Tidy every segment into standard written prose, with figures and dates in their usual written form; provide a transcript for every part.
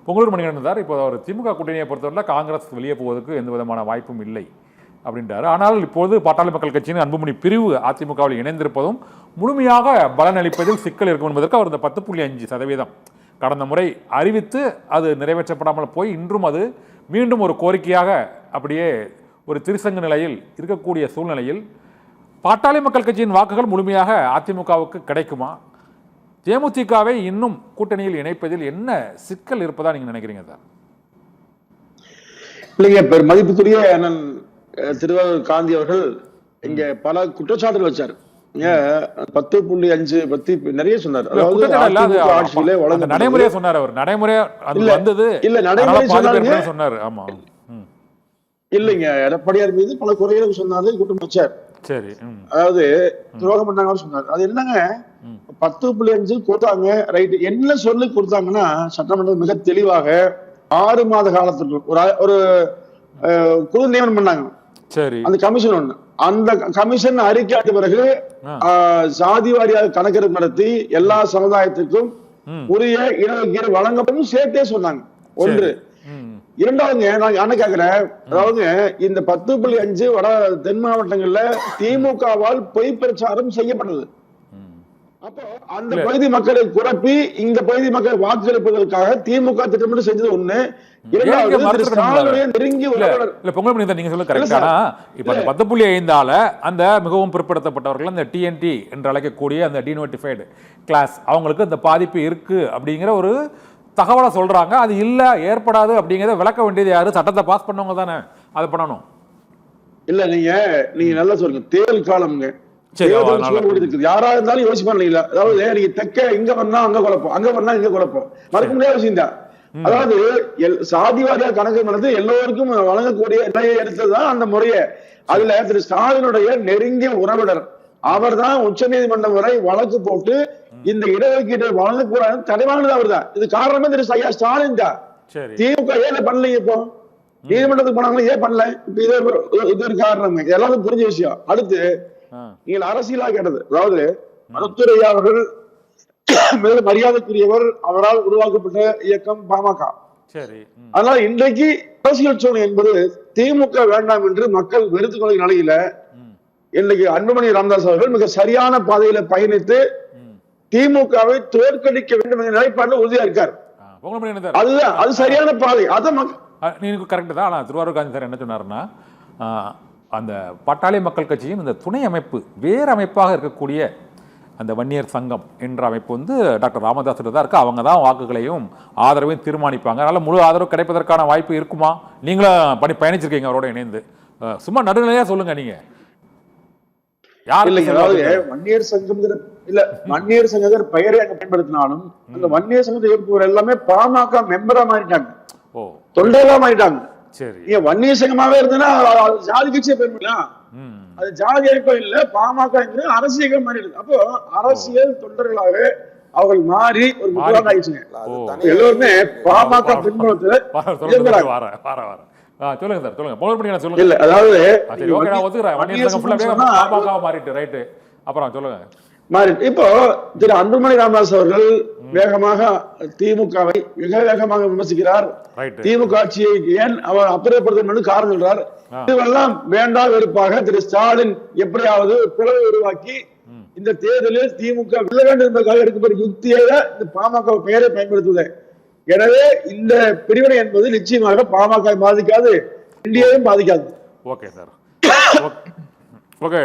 Pongalur Manikandan sir இப்போ அவர் திமுக கூட்டணியை பொறுத்தவரை காங்கிரஸ் வெளியே போவதற்கு எந்த விதமான வாய்ப்பும் இல்லை அப்படின்றாரு. ஆனால் இப்போது பாட்டாளி மக்கள் கட்சியின் அன்புமணி பிரிவு அதிமுகவில் இணைந்திருப்பதும் முழுமையாக பலனளிப்பதில் சிக்கல் இருக்கும் என்பதற்கு அவர் இந்த 10.5% கடந்த முறை அறிவித்து அது நிறைவேற்றப்படாமல் போய் இன்றும் அது மீண்டும் ஒரு கோரிக்கையாக அப்படியே ஒரு திருசங்க நிலையில் இருக்கக்கூடிய சூழ்நிலையில் பாட்டாளி மக்கள் கட்சியின் வாக்குகள் முழுமையாக அதிமுகவுக்கு கிடைக்குமா? தேமுதிகவை இன்னும் கூட்டணியில் இணைப்பதில் என்ன சிக்கல் இருப்பதா நீங்க நினைக்கிறீங்க சார்? இல்லைங்க, மதிப்புக்குரிய அண்ணன் திருவாரூர் காந்தி அவர்கள் இங்க பல குற்றச்சாட்டுகள் வச்சார். 10.5 பத்தி நிறைய சொன்னார். அதாவது நடைமுறையா சொன்னார். அவர் நடைமுறையா வந்தது இல்ல, நடைமுறை சொன்னார். ஆமா, இல்லைங்க, எடப்பாடியார் மீது பல குறைகளை சொன்னாரு, குற்றம் வச்சார். சரி, அதாவது துரோகம் பண்ணாங்க சொன்னார். அது என்னங்க 10.5 கொடுத்தாங்க, ரைட். என்ன சொல்லி கொடுத்தாங்கன்னா சட்டமன்றம் மிக தெளிவாக 6 மாத காலத்திற்கு ஒரு குழு நியமனம் பண்ணாங்க. சரி, அந்த கமிஷன் ஒண்ணு. அந்த கமிஷன் அறிக்கையாட்ட பிறகு சாதி வாரியாக கணக்கெடுப்பு நடத்தி எல்லா சமுதாயத்துக்கும் உரிய இடஒதுக்கீடு வழங்கப்படும் சேர்த்தே சொன்னாங்க. ஒன்று. இரண்டாவதுங்க, நான் என்ன கேக்குறேன், அதாவது இந்த 10.5 வட தென் மாவட்டங்கள்ல திமுகவால் பொய் பிரச்சாரம் செய்யப்பட்டது. அப்போ அந்த பகுதி மக்களை குழப்பி இந்த பகுதி மக்கள் வாக்களிப்பதற்காக திமுக திட்டமிட்டு செஞ்சது ஒண்ணு. அந்த மிகவும் பிற்படுத்தப்பட்டவர்கள் அந்த டிஎன்டி என்று அழைக்கக்கூடிய அந்த டிநோட்டிஃபைடு கிளாஸ் அவங்களுக்கு அந்த பாதிப்பு இருக்கு அப்படிங்கிற ஒரு தகவலை சொல்றாங்க. அது இல்ல, ஏற்படாது அப்படிங்கிறத விளக்க வேண்டியது யாரு? சட்டத்தை பாஸ் பண்ணவங்க தானே அதை பண்ணணும். இல்ல, நீங்க நல்லா சொல்லுங்க. தேர்தல் காலம்ங்க, யாரா இருந்தாலும் யோசிப்பாங்க. அதாவது நீங்க தெக்க இங்க பண்ணா அங்க குழப்பம், அங்க பண்ணா இங்க குழப்பம், மறக்க முடியாத விஷயம் தான். அதாவது சாதிவாரியா கணக்கு நடந்து எல்லோருக்கும் வழங்கக்கூடிய நிலையை எடுத்ததுதான் அந்த முறையை. அதுல திரு ஸ்டாலினுடைய நெருங்கிய உறவினர் அவர் தான் உச்ச நீதிமன்றம் வரை வழக்கு போட்டு இந்த இடஒதுக்கீட்டை வழங்கக்கூடாது தடைவானது அவர் தான். இது காரணமே திரு ஸ்டாலின் தான். திமுக ஏன் பண்ணல? இப்போ நீதிமன்றத்துக்கு போனாங்களா, ஏன் பண்ணல? இப்ப இது ஒரு காரணம், எல்லாரும் புரிஞ்ச விஷயம். அடுத்து நீங்கள் அரசியலா கேட்டது, அதாவது மருத்துவ அவர்கள் மேலும் மரியாதைக்குரியவர், அவரால் உருவாக்கப்பட்ட இயக்கம் பாமக. அதனால இன்றைக்கு அரசியல் சூழ்நிலை என்பது திமுக வேண்டாம் என்று மக்கள் வெறுத்துக் கொள்கிற நிலையில இன்னைக்கு அன்புமணி ராமதாஸ் அவர்கள் மிக சரியான பாதையில பயணித்து திமுகவை தோற்கடிக்க வேண்டும் என்ற நிலைப்பாடு உறுதியா இருக்கார். அதுதான், அது சரியான பாதை. கரெக்ட் தான். ஆனா திருவாரூர் காந்தி சார் என்ன சொன்னாருன்னா, அந்த பாட்டாளி மக்கள் கட்சியும் இந்த துணை அமைப்பு வேறு அமைப்பாக இருக்கக்கூடிய அந்த வன்னியர் சங்கம் என்ற அமைப்பு வந்து டாக்டர் ராமதாஸ் தான் இருக்கு. அவங்க தான் வாக்குகளையும் ஆதரவையும் தீர்மானிப்பாங்க. அதனால முழு ஆதரவு கிடைப்பதற்கான வாய்ப்பு இருக்குமா? நீங்களும் பயணிச்சிருக்கீங்க அவரோட இணைந்து. சும்மா நடுநிலையா சொல்லுங்க. நீங்க வன்னியர் சங்கம் இல்ல, வன்னியர் சங்கத்தின் பெயரை அங்க பயன்படுத்தினாலும் அந்த வன்னியர் சங்கத்தை ஏற்பவர் எல்லாமே பாமக மெம்பரா மாறிட்டாங்க, தொண்டர்களா மாறிட்டாங்க. வன்னியர் சங்கமாவே இருந்ததுன்னா ஜாதி கட்சியை பயன்படுத்தலாம். அது ஜாதி அடிப்படையில் இல்ல, பாமக அரசியல் மாறிடுது. அப்போ அரசியல் தொண்டர்களாக அவர்கள் மாறி ஒரு முக்கியமான ஆயிடுச்சுங்க. எல்லோருமே பாமக பின்புலத்துல சொல்லுங்க சார், சொல்லுங்க. சொல்லுங்க. இல்ல, அதாவது அப்புறம் சொல்லுங்க. இப்போ திரு அன்புமணி ராமதாஸ் அவர்கள் வேகமாக திமுகவை மிக வேகமாக விமர்சிக்கிறார். திமுக ஆட்சியை ஏன் அவர் அப்புறப்படுத்த காரணம் சொல்றார். இதுவெல்லாம் வேண்டாம் வெறுப்பாக திரு ஸ்டாலின் எப்படியாவது பிளவை உருவாக்கி இந்த தேர்தலில் திமுக வெல்ல வேண்டும் என்பதற்காக எடுக்கப்பட்ட யுக்தியை இந்த பாமக பெயரை பயன்படுத்துவது. எனவே இந்த பிரிவினை என்பது நிச்சயமாக பாமக பாதிக்காது, இந்தியாவையும் பாதிக்காது. Okay sir, okay.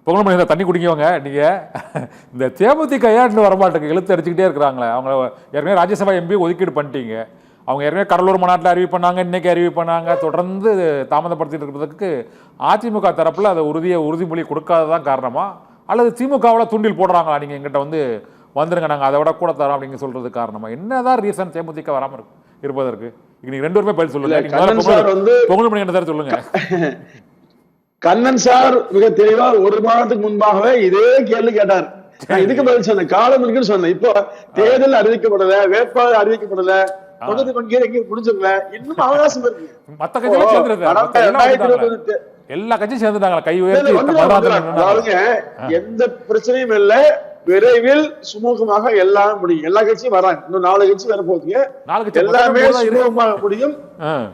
பொங்கல் தண்ணி குடிக்கவங்க. நீங்க இந்த தேமுதிக கையாண்டு வரமாட்டேங்க, இழுத்து அடிச்சுக்கிட்டே இருக்கிறாங்களே. அவங்க ஏற்கனவே ராஜ்யசபா எம்பி ஒதுக்கீடு பண்ணிட்டீங்க. அவங்க ஏற்கனவே கடலூர் மாநாட்டில் அறிவிப்பு பண்ணாங்க, இன்னைக்கு அறிவிப்பு பண்ணாங்க. தொடர்ந்து தாமதப்படுத்திட்டு இருக்கிறதுக்கு அதிமுக தரப்புல அதை உறுதிமொழி கொடுக்காததான் காரணமா, அல்லது திமுகவில் தூண்டில் போடுறாங்களா? நீங்க எங்கிட்ட வந்துருங்க, நாங்கள் அதை விட கூட தரோம் அப்படிங்க சொல்றது காரணமா? என்னதான் ரீசன் தேமுதிக வராம இருப்பதற்கு? இன்னைக்கு ரெண்டு பேருமே பதில் சொல்லுங்க. பொங்கல் மணி என்ன சார் சொல்லுங்க. கண்ணன் சார் மிக தெளிவா ஒரு மாதத்துக்கு முன்பாகவே இதே கேள்வி கேட்டார். இதுக்கு பதில் சொன்னேன், காலம் இருக்குன்னு சொன்னேன். இப்போ தேர்தல் அறிவிக்கப்படல, வேட்பாளர் அறிவிக்கப்படல, தொகுதி பங்கீடு எங்கேயும் முடிஞ்சிடல, இன்னும் அவகாசம் இருக்கு. மத்த கட்சிகளும் எல்லா கட்சியும் சேர்ந்துட்டாங்க, கை உயர்த்தி. எந்த பிரச்சனையும் இல்ல, விரைவில் சுமூகமாக எல்லாம் முடியும். எல்லா கட்சியும் வராங்க, இன்னும் 4 கட்சி வர போகுதுங்க. நாலு கட்சி எல்லாமே மொத்தமே 3 தான் இருக்கு. சுமூகமாக முடியும்.